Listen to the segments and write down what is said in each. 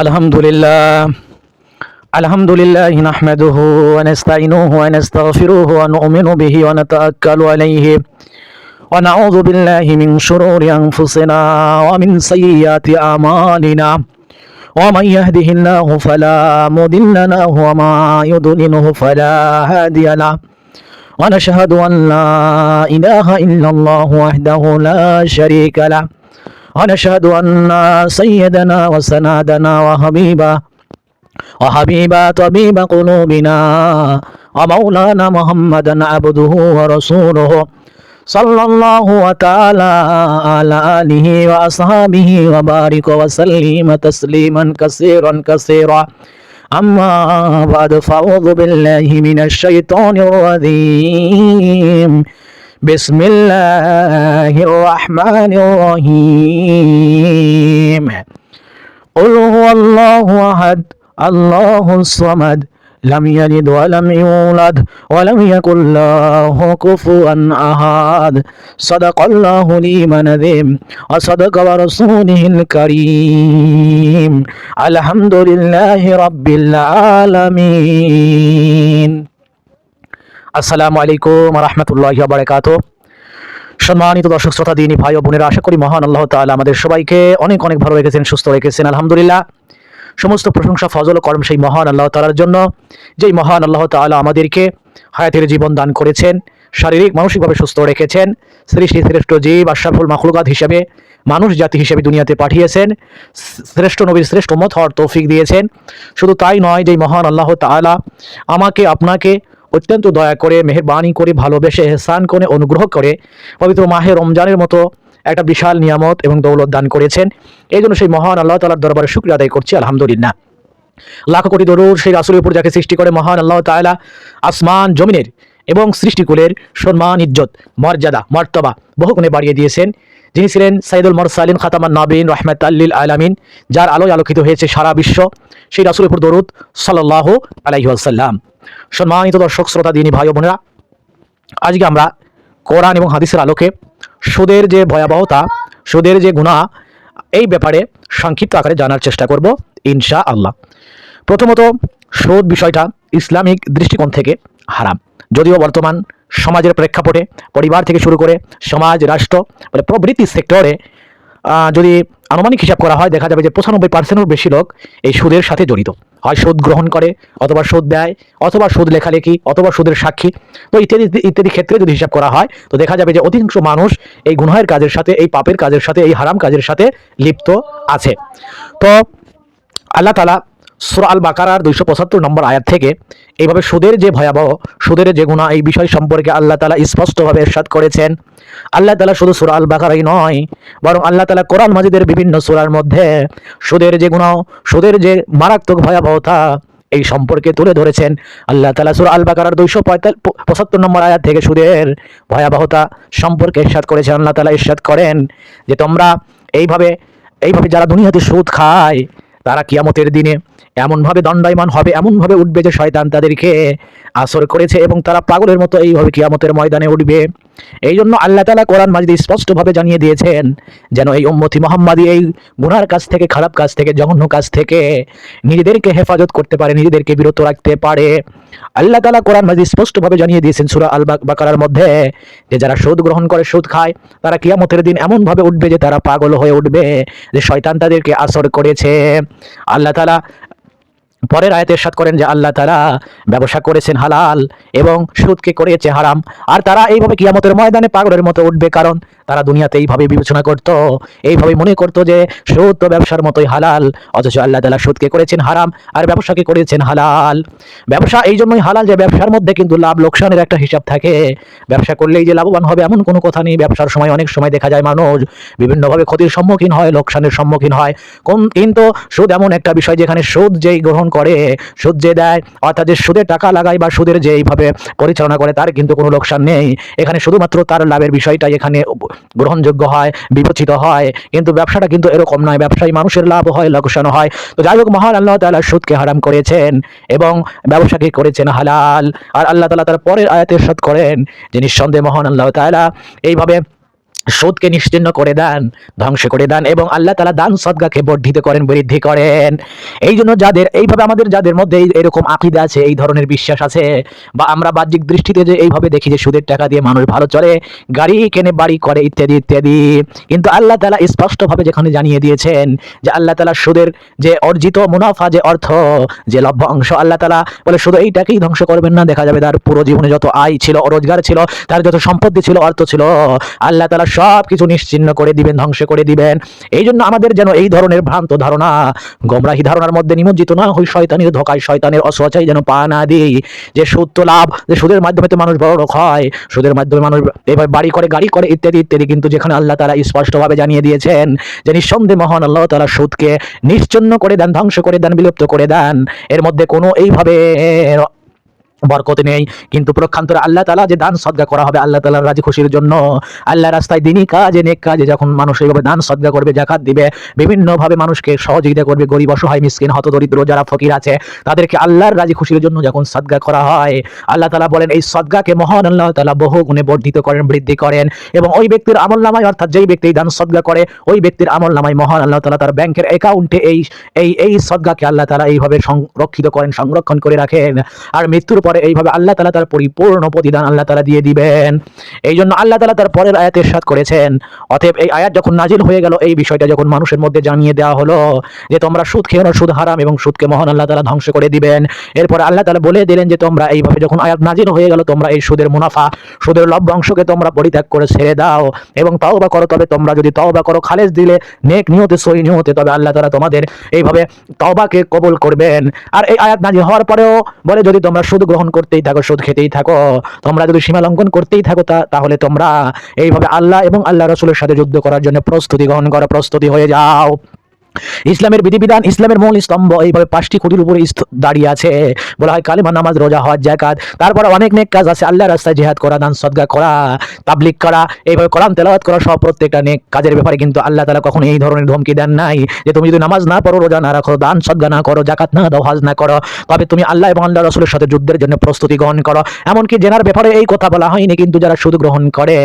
আলহামদুলিল্লাহ আলহামদুলিল্লাহ নাহমাদুহু ওয়া নাস্তাঈনুহু ওয়া নাস্তাগফিরুহু ওয়া নু'মিনু বিহি ওয়া নাতাওয়াক্কালু আলাইহি ওয়া নাউযু বিল্লাহি মিন শুরুরি আনফুসিনা ওয়া মিন সাইয়্যাতি আমালিনা ওয়া মান ইয়াহদিহিল্লাহু ফালা মুদিল্লা লাহু ওয়া মা ইউদ্লিলহু ফালা হাদিয়া লাহু ওয়া নাশহাদু আন লা ইলাহা ইল্লাল্লাহু ওয়াহদাহু লা শারীকা লাহু ونشهد أن سيدنا وسندنا وحبيب طبيب قلوبنا ومولانا محمدا عبده ورسوله صلى الله تعالى على آله وأصحابه وبارك وسلم تسليما كثيرا كثيرا أما بعد فأعوذ بالله من الشيطان الرجيم بسم الله الرحمن الرحيم قل هو الله أحد الله الصمد لم يلد ولم يولد ولم يكن له كفوا أحد صدق الله العظيم العظيم وصدق ورسوله الكريم الحمد لله رب العالمين আসসালামু আলাইকুম ওয়া রাহমাতুল্লাহি ওয়া বারাকাতুহু। সম্মানিত দর্শক শ্রোতা দিনী ভাই ও বোনেরা, আশা করি মহান আল্লাহ তাআলা আমাদের সবাইকে অনেক অনেক ভালো রেখেছেন, সুস্থ রেখেছেন। আলহামদুলিল্লাহ, সমস্ত প্রশংসা ফজল ও করম সেই মহান আল্লাহ তাআলার জন্য, যেই মহান আল্লাহ তাআলা আমাদেরকে হায়াতের জীবন দান করেছেন, শারীরিক মানসিকভাবে সুস্থ রেখেছেন, সৃষ্টি শ্রেষ্ঠ জীব আশরাফুল মাখলুকাত হিসেবে, মানুষ জাতি হিসেবে দুনিয়াতে পাঠিয়েছেন, শ্রেষ্ঠ নবীর শ্রেষ্ঠ উম্মত হওয়ার তৌফিক দিয়েছেন। শুধু তাই নয়, যেই মহান আল্লাহ তাআলা আমাকে আপনাকে অত্যন্ত দয়া করে, মেহেরবানি করে, ভালোবেসে, এহসান করে, অনুগ্রহ করে পবিত্র মাহে রমজানের মতো একটা বিশাল নিয়ামত এবং দৌলত দান করেছেন। এই জন্য সেই মহান আল্লাহ তাআলার দরবারে শুকরিয়া আদায় করছি, আলহামদুলিল্লাহ। লাখ কোটি দরুদ সেই রাসূলের উপর, যাকে সৃষ্টি করে মহান আল্লাহ তাআলা আসমান জমিনের এবং সৃষ্টিকুলের সম্মান, ইজ্জত, মর্যাদা, মর্তবা বহুগুণে বাড়িয়ে দিয়েছেন। যিনি ছিলেন সাইয়্যিদুল মুরসালিন, খাতামান নাবিয়িন, রাহমাতাল লিল আলামিন, যার আলোয় আলোকিত হয়েছে সারা বিশ্ব, সেই রাসূলের উপর দরুদ সাল্লাল্লাহু আলাইহি ওয়াসাল্লাম। সম্মানিত দর্শক শ্রোতা দিনী ভাই ও বোনেরা, আজকে আমরা কোরআন এবং হাদিসের আলোকে সুদের যে ভয়াবহতা, সুদের যে গুনাহ, এই ব্যাপারে সংক্ষিপ্ত আকারে জানার চেষ্টা করব ইনশাআল্লাহ। প্রথমত, সুদ বিষয়টা ইসলামিক দৃষ্টিকোণ থেকে হারাম, যদিও বর্তমান সমাজের প্রেক্ষাপটে পরিবার থেকে শুরু করে সমাজ, রাষ্ট্র, মানে প্রবৃত্তি সেক্টরে যদি আনুমানিক হিসাব করা হয়, দেখা যাবে যে 95%-এর বেশি লোক এই সুদের সাথে জড়িত। হয় সুদ গ্রহণ করে, অথবা সুদ দেয়, অথবা সুদ লেখালেখি, অথবা সুদের সাক্ষী, তো ইত্যাদি ইত্যাদি ক্ষেত্রে যদি হিসাব করা হয়, তো দেখা যাবে যে অধিকাংশ মানুষ এই গুনাহের কাজের সাথে, এই পাপের কাজের সাথে, এই হারাম কাজের সাথে লিপ্ত আছে। তো আল্লাহ তাআলা সূরা আল বাকারার 275 নম্বর আয়াত থেকে এইভাবে সুদের যে ভয়াবহ, সুদের যে গুনাহ, এই বিষয় সম্পর্কে আল্লাহ তাআলা স্পষ্টভাবে ইরশাদ করেছেন। আল্লাহ তাআলা শুধু সূরা আল বাকারাই নয়, বরং আল্লাহ তাআলা কোরআন মাজিদের বিভিন্ন সূরার মধ্যে সুদের যে গুনাহ, সুদের যে মারাত্মক ভয়াবহতা, এই সম্পর্কে তুলে ধরেছেন। আল্লাহ তাআলা সূরা আল বাকারার 275 নম্বর আয়াত থেকে সুদের ভয়াবহতা সম্পর্কে ইরশাদ করেছেন। আল্লাহ তাআলা ইরশাদ করেন যে তোমরা এইভাবে যারা দুনিয়াতে সুদ খায়, তারা কিয়ামতের দিনে এমনভাবে দণ্ডায়মান হবে, এমনভাবে উঠবে যে শয়তান তাদেরকে আসর করেছে, এবং তারা পাগলের মতো এইভাবে কিয়ামতের ময়দানে উঠবে। এই জন্য আল্লাহ তাআলা কোরআন মাজিদে স্পষ্টভাবে জানিয়ে দিয়েছেন যেন এই উম্মতি মুহাম্মাদি এই গুনার কাজ থেকে, খারাপ কাজ থেকে, জঘন্য কাজ থেকে নিজেদেরকে হেফাজত করতে পারে, নিজেদেরকে বিরত রাখতে পারে। আল্লাহ তাআলা কোরআন মাজিদে স্পষ্টভাবে জানিয়ে দিয়েছেন সূরা আল বাকারার মধ্যে যে যারা সুদ গ্রহণ করে, সুদ খায়, তারা কিয়ামতের দিন এমনভাবে উঠবে যে তারা পাগল হয়ে উঠবে, যে শয়তান তাদেরকে আসর করেছে। আল্লাহ তাআলা পরের আয়াতে ইরশাদ করেন যে আল্লাহ তাআলা ব্যবসা করেছেন হালাল এবং সুদকে করেছে হারাম, আর তারা এইভাবে কিয়ামতের ময়দানে পাগলের মতো উঠবে, কারণ তারা দুনিয়াতে এইভাবে বিবেচনা করত, এইভাবে মনে করত যে সুদ তো ব্যবসার মতোই হালাল, অথচ আল্লাহ তাআলা সুদকে করেছেন হারাম আর ব্যবসাকে করেছেন হালাল। ব্যবসা এই জন্যই হালাল যে ব্যবসার মধ্যে কিন্তু লাভ লোকসানের একটা হিসাব থাকে। ব্যবসা করলেই যে লাভবান হবে এমন কোনো কথা নেই। ব্যবসার সময় অনেক সময় দেখা যায় মানুষ বিভিন্নভাবে ক্ষতির সম্মুখীন হয়, লোকসানের সম্মুখীন হয়। কিন্তু সুদ এমন একটা বিষয় যেখানে সুদ যেই গ্রহণ করে, সুদ যে দেয়, অর্থাৎ যে সুদে টাকা লাগায় বা সুদের যে এইভাবে পরিচালনা করে, তার কিন্তু কোনো লোকসান নেই। এখানে শুধুমাত্র তার লাভের বিষয়টা এখানে গ্রহণযোগ্য হয়, বিবেচিত হয়। কিন্তু ব্যবসাটা কিন্তু এরকম নয়, ব্যবসায় মানুষের লাভ হয়, লোকসান হয়। তো যাই হোক, মহান আল্লাহ তাআলা সুদকে হারাম করেছেন এবং ব্যবসাকে করেছেন হালাল। আর আল্লাহ তাআলা তার পরের আয়াতে ইরশাদ করেন যে নিঃসন্দেহে মহান আল্লাহ তাআলা এইভাবে সুদকে নিশ্চিহ্ন করে দেন, ধ্বংস করে দেন এবং আল্লাহ তাআলা দান সদকাকে বর্ধিত করেন, বৃদ্ধি করেন। এই জন্য যাদের এইভাবে আমাদের যাদের মধ্যে এরকম আকীদা আছে, এই ধরনের বিশ্বাস আছে, বা আমরা বাহ্যিক দৃষ্টিতে যে এইভাবে দেখি যে সুদের টাকা দিয়ে মানুষ ভালো চলে, গাড়ি কেনে, বাড়ি করে, ইত্যাদি ইত্যাদি, কিন্তু আল্লাহ তাআলা স্পষ্টভাবে যেখানে জানিয়ে দিয়েছেন যে আল্লাহ তাআলা সুদের যে অর্জিত মুনাফা, যে অর্থ, যে লভ্য অংশ, আল্লাহ তাআলা বলে শুধু এইটাকেই ধ্বংস করবেন না, দেখা যাবে তার পুরো জীবনে যত আয় ছিল, রোজগার ছিল, তার যত সম্পত্তি ছিল, অর্থ ছিল, আল্লাহ তাআলা সব কিছু নিশ্চিহ্ন করে দিবেন, ধ্বংস করে দিবেন। এই জন্য আমাদের যেন এই ধরনের ভ্রান্ত ধারণা, গোমরাহি ধারণার মধ্যে নিমজ্জিত না হই, শয়তানের ধোঁকায়, শয়তানের অসচাই যেন পা না দিই, যে সুদ তো লাভ, যে সুদের মাধ্যমে তো মানুষ বড় লোক হয়, সুদের মাধ্যমে মানুষ এভাবে বাড়ি করে, গাড়ি করে, ইত্যাদি ইত্যাদি, কিন্তু যেখানে আল্লাহ তাআলা স্পষ্টভাবে জানিয়ে দিয়েছেন যে নিঃসন্দেহে মহান আল্লাহ তাআলা সুদকে নিশ্চিহ্ন করে দেন, ধ্বংস করে দেন, বিলুপ্ত করে দেন, এর মধ্যে কোনো এইভাবে বরকত নেই। কিন্তু প্রক্ষান্তরে আল্লাহ তাআলা যে দান সদকা করা হবে আল্লাহ তাআলার রাজি খুশির জন্য, আল্লাহ রাস্তায় দিনই কাজে, নেক কাজে যখন মানুষ এইভাবে দান সদকা করবে, যাকাত দিবে, বিভিন্নভাবে মানুষকে সহযোগিতা করবে, গরিব, অসহায়, মিসকিন, হতদরিদ্র যারা ফকির আছে, তাদেরকে আল্লাহর রাজি খুশির জন্য যখন সদকা করা হয়, আল্লাহ তাআলা বলেন এই সদকাকে মহান আল্লাহ তাআলা বহু গুণে বর্ধিত করেন, বৃদ্ধি করেন, এবং ওই ব্যক্তির আমলনামায়, অর্থাৎ যেই ব্যক্তি দান সদকা করে, ওই ব্যক্তির আমলনামায় মহান আল্লাহ তাআলা তার ব্যাংকের অ্যাকাউন্টে এই এই এই সদকাকে আল্লাহ তাআলা এইভাবে সংরক্ষিত করেন, সংরক্ষণ করে রাখেন, আর মৃত্যুর পরে এইভাবে আল্লাহ তাআলা তার পরিপূর্ণ প্রতিদান আল্লাহ তাআলা দিয়ে দিবেন। এই জন্য আল্লাহ তাআলা তার পরের আয়াতে ইরশাদ করেছেন, অতএব এই আয়াত যখন নাজিল হয়ে গেল, এই বিষয়টা যখন মানুষের মধ্যে জানিয়ে দেওয়া হলো যে তোমরা সুদ খেও না, সুদ হারাম, এবং সুদকে মহান আল্লাহ তাআলা ধ্বংস করে দিবেন, এরপরে আল্লাহ তাআলা বলে দিলেন যে তোমরা এইভাবে যখন আয়াত নাজিল হয়ে গেল, তোমরা এই সুদের মুনাফা, সুদের লভ্য অংশকে তোমরা পরিত্যাগ করে ছেড়ে দাও এবং তওবা করো। তবে তোমরা যদি তওবা করো খালেস দিলে, নেক নিয়তে, সহি নিয়তে, তবে আল্লাহ তাআলা তোমাদের এইভাবে তওবাকে কবুল করবেন। আর এই আয়াত নাজিল হওয়ার পরেও বলে যদি তোমরা সুদ গ্রহণ করতেই থাকো, সুদ খেতেই থাকো, তোমরা যদি সীমা লঙ্ঘন করতেই থাকো, তাহলে তোমরা এইভাবে আল্লাহ এবং আল্লাহ রাসূলের সাথে যুদ্ধ করার জন্য প্রস্তুতি গ্রহণ করো, প্রস্তুতি হয়ে যাও। ইসলামের বিধিবিধান, ইসলামের মূল স্তম্ভ এইভাবে 5টি খুঁটির উপরে দাঁড়িয়ে আছে। বলা হয় কালিমা, নামাজ, রোজা, হজ, যাকাত, তারপরে অনেক নেক কাজ আছে, আল্লাহর রাস্তায় জিহাদ করা, দান সদকা করা, তাবলীগ করা, এইভাবে কোরআন তেলাওয়াত করা, সব প্রত্যেকটা নেক কাজের ব্যাপারে কিন্তু আল্লাহ তাআলা কখনো এই ধরনের ধমকি দেন নাই যে তুমি যদি নামাজ না পড়ো, রোজা না রাখো, দান সদকা না করো, যাকাত না দাও, হজ না করো, তবে তুমি আল্লাহ এবং আল্লাহর রাসূলের সাথে যুদ্ধের জন্য প্রস্তুতি গ্রহণ করো। এমনকি জেনার ব্যাপারে এই কথা বলা হয়নি, কিন্তু যারা সুদ গ্রহণ করে,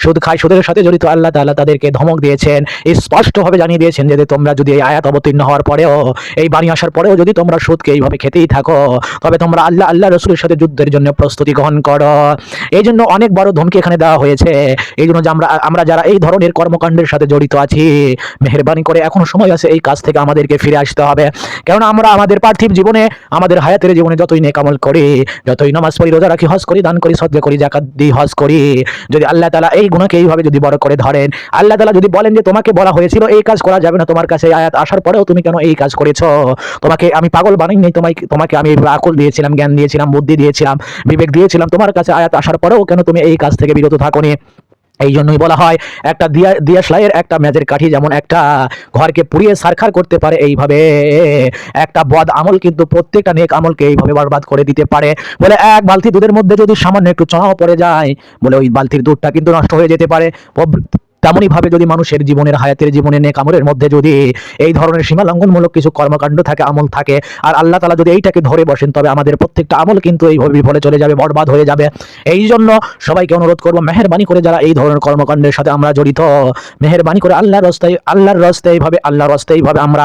সুদ খায়, সুদের সাথে জড়িত, আল্লাহ তাআলা তাদেরকে ধমক দিয়েছেন, স্পষ্টভাবে জানিয়ে দিয়েছেন যে তোমরা যদি এই আয়াত অবতীর্ণ হওয়ার পরেও, এই বাণী আসার পরেও যদি তোমরা সুদকে এইভাবে খেতেই থাকো, তবে তোমরা আল্লাহ রাসূলের সাথে যুদ্ধের জন্য প্রস্তুতি গ্রহণ করো। এই জন্য অনেক বড় ধমকি এখানে দেওয়া হয়েছে। এই জন্য যে আমরা যারা এই ধরনের কর্মকাণ্ডের সাথে জড়িত আছি, মেহেরবানি করে এখনো সময় আছে, এই কাজ থেকে আমাদেরকে ফিরে আসতে হবে। কারণ আমরা আমাদের পার্থিব জীবনে, আমাদের হায়াতের জীবনে যতই নেক আমল করি, যতই নামাজ পড়ি, রোজা রাখি, হজ করি, দান করি, সদকা করি, যাকাত দিই, হজ করি, যদি আল্লাহ তাআলা এই গুনাহকে এইভাবে যদি বড় করে ধরেন, আল্লাহ তাআলা যদি বলেন যে তোমাকে বলা হয়েছিল এই কাজ করা যাবে না, তোমার কাছে এই আয়াত আসার পরেও তুমি কেন এই কাজ করেছো, তোমাকে আমি পাগল বানাইনি, তোমাকে আমি আকল দিয়েছিলাম, জ্ঞান দিয়েছিলাম, বুদ্ধি দিয়েছিলাম, বিবেক দিয়েছিলাম, তোমার কাছে আয়াত আসার পরেও কেন তুমি এই কাজ থেকে বিরত থাকোনি। এই জন্যই বলা হয় একটা দিয়াশলাইয়ের একটা মেজের কাঠি যেমন একটা ঘরকে পুড়িয়ে ছারখার করতে পারে, এইভাবে একটা বদ আমল কিন্তু প্রত্যেকটা নেক আমলকে এইভাবে বরবাদ করে দিতে পারে। বলে এক বালতি দুধের মধ্যে যদি সামান্য একটু চড়াও পড়ে যায়, বলে ওই বালতির দুধটা কিন্তু নষ্ট হয়ে যেতে পারে। তেমনই ভাবে যদি মানুষের জীবনের, হায়াতের জীবনে নেক আমলের মধ্যে যদি এই ধরনের সীমা লঙ্ঘনমূলক কিছু কর্মকাণ্ড থাকে, আমল থাকে, আর আল্লাহ তাআলা যদি এইটাকে ধরে বসেন, তবে আমাদের প্রত্যেকটা আমল কিন্তু এইভাবে বিফলে চলে যাবে, বরবাদ হয়ে যাবে। এই জন্য সবাইকে অনুরোধ করবো, মেহেরবানি করে যারা এই ধরনের কর্মকাণ্ডের সাথে আমরা জড়িত, মেহেরবানি করে আল্লাহর রাস্তায় এইভাবে আমরা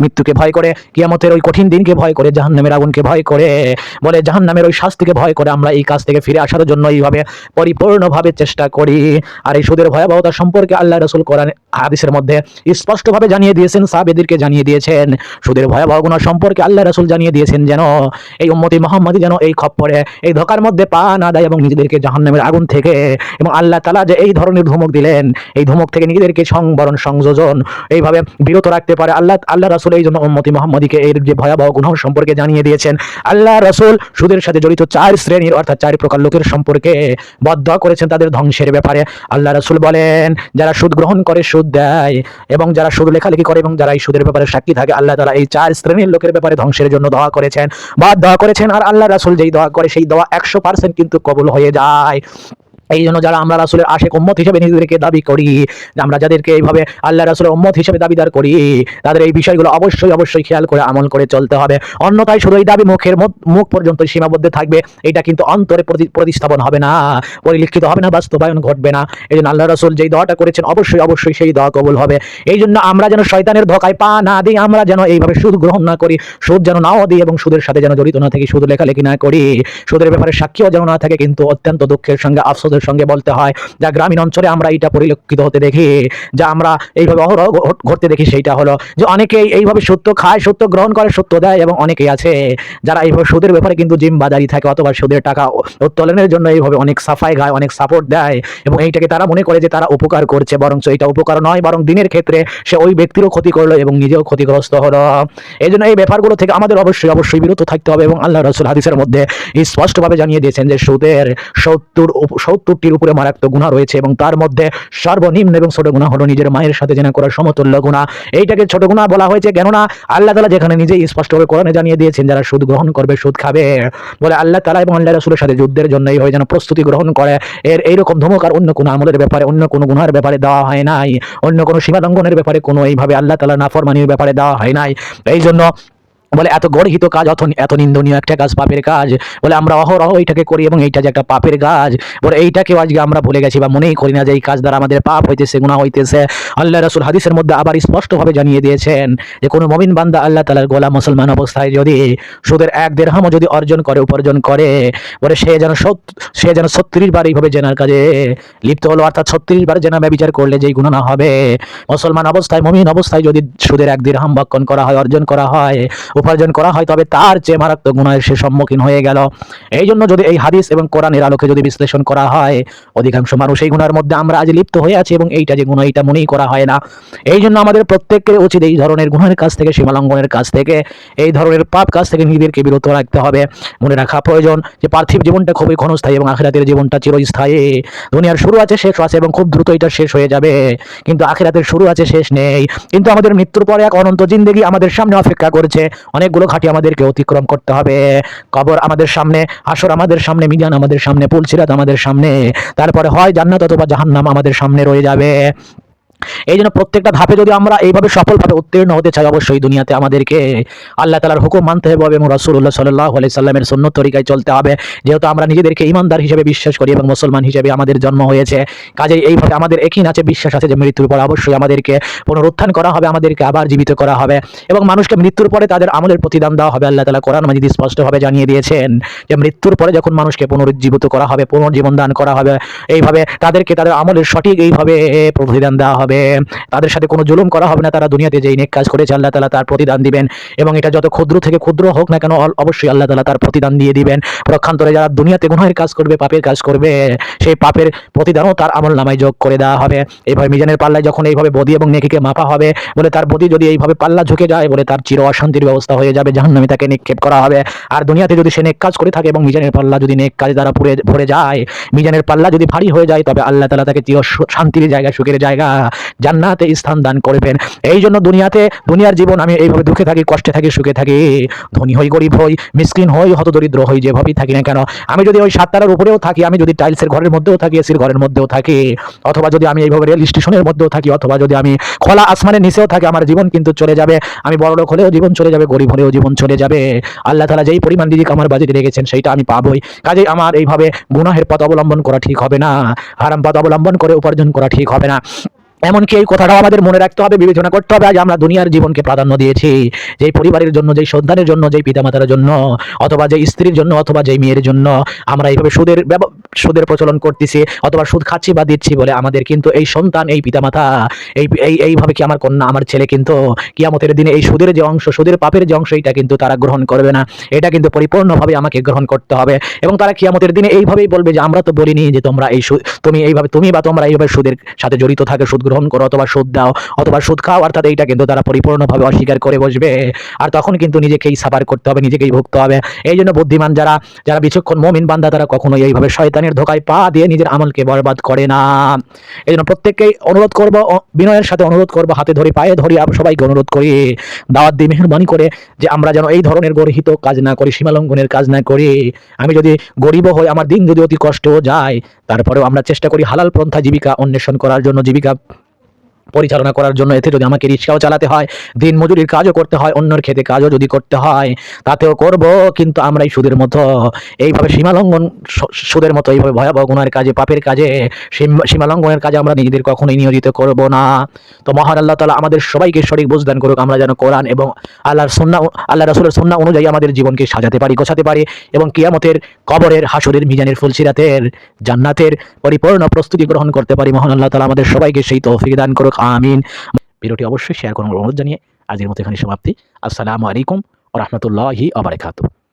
মৃত্যুকে ভয় করে, কিয়ামতের ওই কঠিন দিনকে ভয় করে, জাহান্নামের আগুনকে ভয় করে, বলে জাহান্নামের ওই শাস্তিকে ভয় করে আমরা এই কাজ থেকে ফিরে আসার জন্য এইভাবে পরিপূর্ণভাবে চেষ্টা করি। আর এই সুদের ভয়াবহতা সম্পর্কে আল্লাহ রাসূল কোরআন হাদিসের মধ্যে স্পষ্টভাবে জানিয়ে দিয়েছেন, সাহাবাদেরকে জানিয়ে দিয়েছেন। সুদের ভয়াবহ গুনাহ সম্পর্কে আল্লাহ রাসূল জানিয়ে দিয়েছেন যেন এই উম্মতি মুহাম্মাদি যেন এই খপ্পরে, এই ধোঁকার মধ্যে পা না দেয় এবং নিজেদেরকে জাহান্নামের আগুন থেকে, এবং আল্লাহ তাআলা যে এই ধরনের ধমক দিলেন, এই ধমক থেকে নিজেদেরকে সংযোজন এইভাবে বিরত রাখতে পারে। আল্লাহ রাসূল এই জন্য উম্মতি মুহাম্মাদিকে এর যে ভয়াবহ গুনাহ সম্পর্কে জানিয়ে দিয়েছেন। আল্লাহ রাসূল সুদের সাথে জড়িত 4 শ্রেণীর, অর্থাৎ 4 প্রকার লোকের সম্পর্কে বদদোয়া করেছেন, তাদের ধ্বংসের ব্যাপারে। আল্লাহ রাসূল বলেন যারা সুদ গ্রহণ করে, সুদ দেয়, এবং যারা সুদ লেখালেখি করে, এবং যারা এই সুদের ব্যাপারে সাক্ষী থাকে, আল্লাহ তাআলা এই 4 শ্রেণীর লোকের ব্যাপারে ধ্বংসের জন্য দোয়া করেছেন, দোয়া করেছেন। আর আল্লাহ রাসূল যেই দোয়া করে, সেই দোয়া 100% কিন্তু কবুল হয়ে যায়। এই জন্য যারা আমরা রাসূলের আশিক উম্মত হিসেবে নিজেদেরকে দাবি করি, আমরা যাদেরকে এইভাবে আল্লাহ রাসূলের উম্মত হিসেবে দাবিদার করি, তাদের এই বিষয়গুলো অবশ্যই অবশ্যই খেয়াল করে আমল করে চলতে হবে। অন্যথায় শুধু এই দাবি মুখ পর্যন্ত সীমাবদ্ধ থাকবে, এটা কিন্তু অন্তরে প্রতিস্থাপন হবে না, পরিলক্ষিত হবে না, বাস্তবায়ন ঘটবে না। এই জন্য আল্লাহ রাসূল যেই দোয়াটা করেছেন অবশ্যই অবশ্যই সেই দোয়া কবুল হবে। এই জন্য আমরা যেন শয়তানের ধোঁকায় পা না দিই, আমরা যেন এইভাবে সুদ গ্রহণ না করি, সুদ যেন নাও দিই এবং সুদের সাথে যেন জড়িত না থাকি, সুদ লেখালেখি না করি, সুদের ব্যাপারে সাক্ষীও যেন না থাকে। কিন্তু অত্যন্ত দুঃখের সঙ্গে আফসোসের সঙ্গে বলতে হয়, যা গ্রামীণ অঞ্চলে আমরা এটা পরিলক্ষিত হতে দেখি, যা আমরা এইভাবে অহরহ ঘটতে দেখি, সেইটা হলো যে অনেকেই এইভাবে সত্য খায়, সত্য গ্রহণ করে, সত্য দেয়, এবং অনেকেই আছে যারা এইভাবে সুদের ব্যাপারে কিন্তু জিম্বাদারি থাকে, অথবা সুদের টাকা উত্তোলনের জন্য এইভাবে অনেক সাফাই গায়, অনেক সাপোর্ট দেয়, এবং এইটাকে তারা মনে করে যে তারা উপকার করছে, বরং এটা উপকার নয়, বরং দিনের ক্ষেত্রে সে ওই ব্যক্তিরও ক্ষতি করলো এবং নিজেও ক্ষতিগ্রস্ত হলো। এই জন্য এই ব্যাপারগুলো থেকে আমাদের অবশ্যই অবশ্যই বিরত থাকতে হবে। এবং আল্লাহ রাসূল হাদিসের মধ্যে স্পষ্টভাবে জানিয়ে দিয়েছেন যে সুদের 70টির উপরে মারাত্মক গুনাহ রয়েছে, এবং তার মধ্যে সর্বনিম্ন এবং ছোট গুনাহ হলো নিজের মায়ের সাথে জেনা করার সমতুল্য গুনাহ। এইটাকে ছোট গুনাহ বলা হয়েছে কেননা আল্লাহ তাআলা যেখানে নিজেই স্পষ্টভাবে কোরআনে জানিয়ে দিয়েছেন যারা সুদ গ্রহণ করবে, সুদ খাবে, বলে আল্লাহ তাআলা এবং আল্লাহ রাসূলের সাথে যুদ্ধের জন্য এইভাবে যেন প্রস্তুতি গ্রহণ করে। এইরকম ধমক আর অন্য কোনো আমলের ব্যাপারে, অন্য কোনো গুনাহের ব্যাপারে দেওয়া হয় নাই, অন্য কোনো সীমা লঙ্ঘনের ব্যাপারে, কোনো এইভাবে আল্লাহ তাআলা নাফরমানির ব্যাপারে দেওয়া হয় নাই। এই জন্য বলে এত গর্হিত কাজ, এত নিন্দনীয় একটা কাজ, পাপের কাজ, বলে আমরা অহরহ এইটাকে করি, এবং এইটা যে একটা পাপের কাজ, বলে এইটাকেও আজকে আমরা ভুলে গেছি বা মনেই করি না যে এই কাজ দ্বারা আমাদের পাপ হইতেছে, গুনাহ হইতেছে। আল্লাহ রাসূল হাদিসের মধ্যে আবার স্পষ্টভাবে জানিয়ে দিয়েছেন যে কোনো মুমিন বান্দা আল্লাহ তাআলার গোলাম মুসলমান অবস্থায় যদি সুদের 1 দিরহামও যদি উপার্জন করে, বলে সে যেন 36 বার এইভাবে জেনার কাজে লিপ্ত হলো, অর্থাৎ 36 বার জেনা ব্যভিচার করলে যেই গুনাহ না হবে, মুসলমান অবস্থায়, মুমিন অবস্থায় যদি সুদের 1 দিরহাম ভক্ষণ করা হয়, উপার্জন করা হয়, তবে তার চেয়ে মারাত্মক গুনাহের সে সম্মুখীন হয়ে গেল। এই জন্য যদি এই হাদিস এবং কোরআনের আলোকে যদি বিশ্লেষণ করা হয়, অধিকাংশ মানুষ এই গুনাহের মধ্যে আমরা আজ লিপ্ত হয়ে আছি, এবং এইটা যে গুনাহ এটা মনেই করা হয় না। এই জন্য আমাদের প্রত্যেকের উচিত এই ধরনের গুনাহের কাছ থেকে, সীমালঙ্ঘনের কাছ থেকে, এই ধরনের পাপ কাজ থেকে নিজেদেরকে বিরত রাখতে হবে। মনে রাখা প্রয়োজন যে পার্থিব জীবনটা খুবই ক্ষণস্থায়ী এবং আখিরাতের জীবনটা চিরস্থায়ী। দুনিয়ার শুরু আছে, শেষ আছে, এবং খুব দ্রুত এটা শেষ হয়ে যাবে, কিন্তু আখিরাতের শুরু আছে, শেষ নেই। কিন্তু আমাদের মৃত্যুর পরে এক অনন্ত জিন্দেগি আমাদের সামনে অপেক্ষা করছে, অনেকগুলো ঘাটি আমাদেরকে অতিক্রম করতে হবে। কবর আমাদের সামনে, হাসর আমাদের সামনে, মিজান আমাদের সামনে, পুলসিরাত আমাদের সামনে, তারপরে হয় জান্নাত অথবা জাহান্নাম আমাদের সামনে রয়ে যাবে। এই জন্য প্রত্যেকটা ধাপে যদি আমরা এইভাবে সফলভাবে উত্তীর্ণ হতে চাই, অবশ্যই দুনিয়াতে আমাদেরকে আল্লাহ তাআলার হুকুম মানতে হবে এবং রাসূলুল্লাহ সাল্লাল্লাহু আলাইহি সাল্লামের সুন্নত তরিকায় চলতে হবে। যেহেতু আমরা নিজেদেরকে ঈমানদার হিসেবে বিশ্বাস করি এবং মুসলমান হিসেবে আমাদের জন্ম হয়েছে, কাজেই এইভাবে আমাদের একই আছে, বিশ্বাস আছে যে মৃত্যুর পর অবশ্যই আমাদেরকে পুনরুত্থান করা হবে, আমাদেরকে আবার জীবিত করা হবে, এবং মানুষকে মৃত্যুর পরে তাদের আমলের প্রতিদান দেওয়া হবে। আল্লাহ তাআলা কোরআন মাজিদে স্পষ্টভাবে জানিয়ে দিয়েছেন যে মৃত্যুর পরে যখন মানুষকে পুনরুজ্জীবিত করা হবে, পুনর্জীবন দান করা হবে, এইভাবে তাদেরকে তাদের আমলের সঠিক এইভাবে প্রতিদান দেওয়া হবে। তাদের সাথে কোনো জুলুম করা হবে না। তারা দুনিয়াতে যেই নেক কাজ করেছে আল্লাহ তাআলা তার প্রতিদান দিবেন, এবং এটা যত ক্ষুদ্র থেকে ক্ষুদ্র হোক না কেন অবশ্যই আল্লাহ তাআলা তার প্রতিদান দিয়ে দিবেন। পক্ষান্তরে যারা দুনিয়াতে গুনাহের কাজ করবে, পাপের কাজ করবে, সেই পাপের প্রতিদানও তার আমলনামায় যোগ করে দেওয়া হবে। এইভাবে মিজানের পাল্লায় যখন এইভাবে বদি এবং নেকিকে মাপা হবে, বলে তার বদি যদি এইভাবে পাল্লা ঝুঁকে যায়, বলে তার চির অশান্তির ব্যবস্থা হয়ে যাবে, জাহান্নামে তাকে নিক্ষেপ করা হবে। আর দুনিয়াতে যদি সে নেক কাজ করে থাকে এবং মিজানের পাল্লা যদি নেক কাজ দ্বারা ভরে যায়, মিজানের পাল্লা যদি ভারী হয়ে যায়, তবে আল্লাহ তাআলা তাকে চির শান্তির জায়গা, সুখের জায়গা জান্নাতে স্থান দান করবেন। এই জন্য দুনিয়ার জীবন আমি এইভাবে দুঃখে থাকি, কষ্টে থাকি, সুখে থাকি, ধনী হই, গরিব হই, মিসকিন হই, হতদরিদ্র হই, যেভাবেই থাকি না কেন, আমি যদি ওই 7 তারার উপরেও থাকি, আমি যদি টাইলসের ঘরের মধ্যেও থাকি, এসির ঘরের মধ্যেও থাকি, অথবা যদি আমি এইভাবে রেল স্টেশনের মধ্যেও থাকি, অথবা যদি আমি খোলা আসমানের নিচেও থাকি, আমার জীবন কিন্তু চলে যাবে। আমি বড়লোক হলেও জীবন চলে যাবে, গরিব হলেও জীবন চলে যাবে। আল্লাহ তাআলা যেই পরিমাণ রিজিক আমার বাজেটে রেখেছেন সেইটা আমি পাবই। কাজেই আমার এইভাবে গুনাহের পথ অবলম্বন করা ঠিক হবে না, হারাম পথ অবলম্বন করে উপার্জন করা ঠিক হবে না। এমনকি এই কথাটাও আমাদের মনে রাখতে হবে, বিবেচনা করতে হবে, আজ আমরা দুনিয়ার জীবনকে প্রাধান্য দিয়েছি, যেই পরিবারের জন্য, যেই সন্তানের জন্য, যেই পিতামাতার জন্য, অথবা যেই স্ত্রীর জন্য, অথবা যেই মেয়ের জন্য আমরা এইভাবে সুদের প্রচলন করতেছি, অথবা সুদ খাচ্ছি বা দিচ্ছি, বলে আমাদের কিন্তু এই সন্তান, এই পিতামাতা, এইভাবে কি আমার কন্যা, আমার ছেলে কিন্তু কিয়ামতের দিনে এই সুদের যে অংশ, সুদের পাপের যে অংশ, এটা কিন্তু তারা গ্রহণ করবে না। এটা কিন্তু পরিপূর্ণভাবে আমাকে গ্রহণ করতে হবে, এবং তারা কিয়ামতের দিনে এইভাবেই বলবে যে আমরা তো বলিনি যে তোমরা এই তুমি বা তোমরা এইভাবে সুদের সাথে জড়িত থাকে, সুদ গ্রহণ করো অথবা সুদ দাও অথবা সুদ খাও, অর্থাৎ এইটা কিন্তু তারা পরিপূর্ণভাবে অস্বীকার করে বসবে। আর তখন কিন্তু নিজেকেই সাফার করতে হবে, নিজেকেই ভুগতে হবে। এই জন্য বুদ্ধিমান যারা যারা বিচক্ষণ মুমিন বান্দা তারা কখনোই এইভাবে শয়তানের ধোকায় পা দিয়ে নিজের আমলকে বরবাদ করে না। এই জন্য প্রত্যেককেই অনুরোধ করব, বিনয়ের সাথে অনুরোধ করব, হাতে ধরে পায়ে ধরি সবাইকে অনুরোধ করি, দাওয়াত দিয়ে মেহরবানি করে যে আমরা যেন এই ধরনের গর্হিত কাজ না করি, সীমালঙ্ঘনের কাজ না করি। আমি যদি গরিব হই, আমার দিন যদি অতি কষ্টও যায়, তারপরেও আমরা চেষ্টা করি হালাল পন্থা জীবিকা অন্বেষণ করার জন্য, জীবিকা পরিচালনা করার জন্য। এতে যদি আমাকে রিক্সাও চালাতে হয়, দিন মজুরির কাজও করতে হয়, অন্যের খেতে কাজও যদি করতে হয় তাতেও করব, কিন্তু আমরা এই সুদের মতো এইভাবে সীমালঙ্ঘন, সুদের মতো এইভাবে ভয়াবহ গুনাহের কাজে, পাপের কাজে, সীমালঙ্ঘনের কাজে আমরা নিজেদের কখনোই নিয়োজিত করব না। তো মহান আল্লাহ তাআলা আমাদের সবাইকে সঠিক বুঝদান করুক, আমরা যেন কোরআন এবং আল্লাহর সুন্নাহ, আল্লাহ রাসূলের সুন্নাহ অনুযায়ী আমাদের জীবনকে সাজাতে পারি, গোছাতে পারি, এবং কিয়ামতের, কবরের, হাসরের, মিজানের, ফুলসিরাতের, জান্নাতের পরিপূর্ণ প্রস্তুতি গ্রহণ করতে পারি। মহান আল্লাহ তাআলা আমাদের সবাইকে সেই তৌফিক দান করুক, আমিন। ভিডিওটি অবশ্যই শেয়ার করুন অনুরোধ জানিয়ে আজকের মতো এখানে সমাপ্তি। আসসালামু আলাইকুম ওয়া রাহমাতুল্লাহি ওয়া বারাকাতুহু।